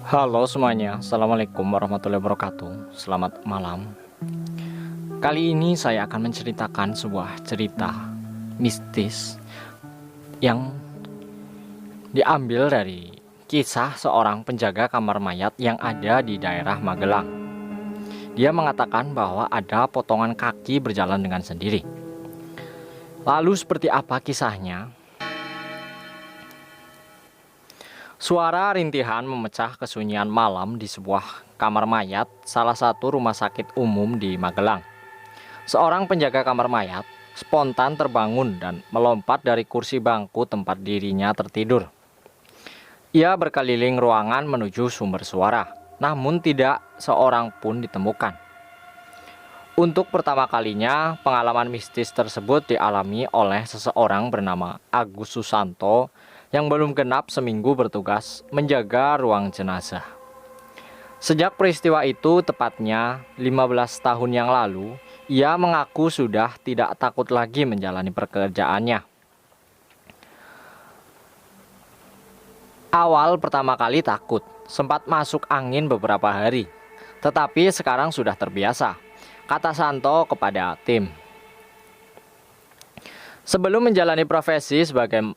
Halo semuanya, Assalamualaikum warahmatullahi wabarakatuh. Selamat malam. Kali ini saya akan menceritakan sebuah cerita mistis yang diambil dari kisah seorang penjaga kamar mayat yang ada di daerah Magelang. Dia mengatakan bahwa ada potongan kaki berjalan dengan sendiri. Lalu seperti apa kisahnya? Suara rintihan memecah kesunyian malam di sebuah kamar mayat salah satu rumah sakit umum di Magelang. Seorang penjaga kamar mayat spontan terbangun dan melompat dari kursi bangku tempat dirinya tertidur. Ia berkeliling ruangan menuju sumber suara, namun tidak seorang pun ditemukan. Untuk pertama kalinya, pengalaman mistis tersebut dialami oleh seseorang bernama Agus Susanto yang belum genap seminggu bertugas menjaga ruang jenazah. Sejak peristiwa itu tepatnya 15 tahun yang lalu, ia mengaku sudah tidak takut lagi menjalani pekerjaannya. Awal pertama kali takut, sempat masuk angin beberapa hari, tetapi sekarang sudah terbiasa, kata Santo kepada tim. Sebelum menjalani profesi sebagai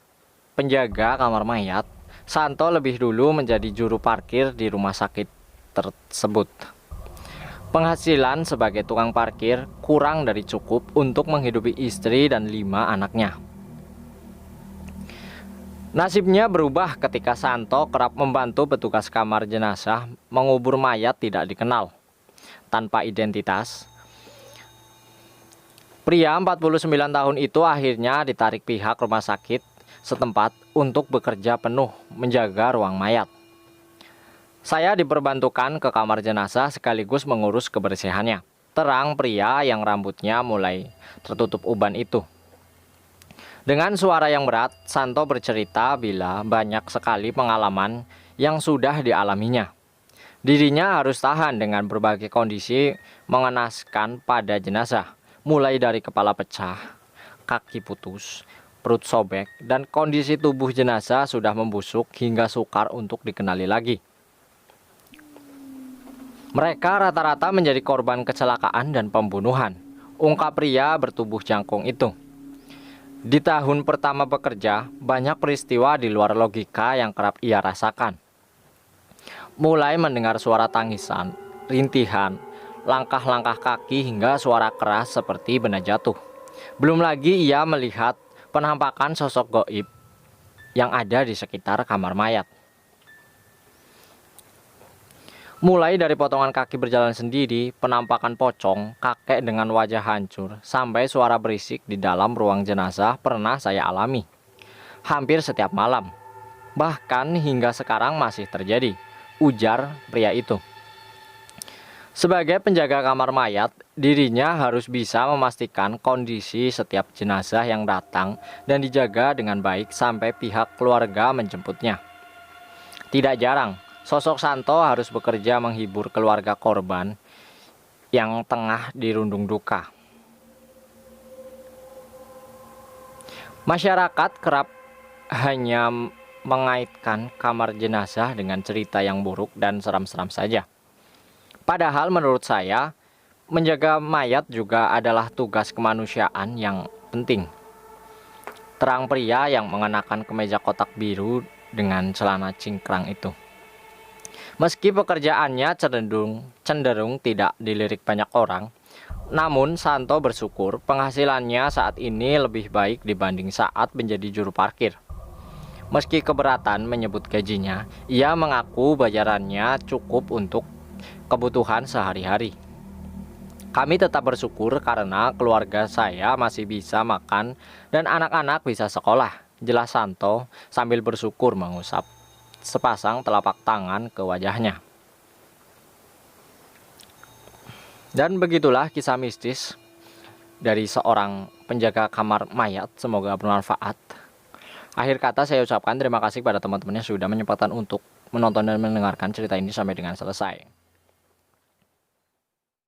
penjaga kamar mayat, Santo lebih dulu menjadi juru parkir di rumah sakit tersebut. Penghasilan sebagai tukang parkir kurang dari cukup untuk menghidupi istri dan 5 anaknya. Nasibnya berubah ketika Santo kerap membantu petugas kamar jenazah mengubur mayat tidak dikenal, tanpa identitas. Pria 49 tahun itu akhirnya ditarik pihak rumah sakit setempat untuk bekerja penuh menjaga ruang mayat. Saya diperbantukan ke kamar jenazah sekaligus mengurus kebersihannya, terang pria yang rambutnya mulai tertutup uban itu. Dengan suara yang berat, Santo bercerita bila banyak sekali pengalaman yang sudah dialaminya. Dirinya harus tahan dengan berbagai kondisi mengenaskan pada jenazah, mulai dari kepala pecah, kaki putus, perut sobek, dan kondisi tubuh jenazah sudah membusuk hingga sukar untuk dikenali lagi. Mereka rata-rata menjadi korban kecelakaan dan pembunuhan, ungkap pria bertubuh jangkung itu. Di tahun pertama bekerja, banyak peristiwa di luar logika yang kerap ia rasakan. Mulai mendengar suara tangisan, rintihan, langkah-langkah kaki hingga suara keras seperti benda jatuh. Belum lagi ia melihat penampakan sosok gaib yang ada di sekitar kamar mayat. Mulai dari potongan kaki berjalan sendiri, penampakan pocong, kakek dengan wajah hancur, sampai suara berisik di dalam ruang jenazah pernah saya alami. Hampir setiap malam. Bahkan hingga sekarang masih terjadi, ujar pria itu. Sebagai penjaga kamar mayat, dirinya harus bisa memastikan kondisi setiap jenazah yang datang dan dijaga dengan baik sampai pihak keluarga menjemputnya. Tidak jarang, sosok Santo harus bekerja menghibur keluarga korban yang tengah dirundung duka. Masyarakat kerap hanya mengaitkan kamar jenazah dengan cerita yang buruk dan seram-seram saja. Padahal menurut saya, menjaga mayat juga adalah tugas kemanusiaan yang penting. Terang pria yang mengenakan kemeja kotak biru dengan celana cingkrang itu. Meski pekerjaannya cenderung tidak dilirik banyak orang, namun Santo bersyukur penghasilannya saat ini lebih baik dibanding saat menjadi juru parkir. Meski keberatan menyebut gajinya, ia mengaku bayarannya cukup untuk kebutuhan sehari-hari. Kami tetap bersyukur karena keluarga saya masih bisa makan dan anak-anak bisa sekolah, jelas Santo sambil bersyukur mengusap sepasang telapak tangan ke wajahnya. Dan begitulah kisah mistis dari seorang penjaga kamar mayat, semoga bermanfaat. Akhir kata saya ucapkan terima kasih kepada teman-teman yang sudah menyempatkan untuk menonton dan mendengarkan cerita ini sampai dengan selesai.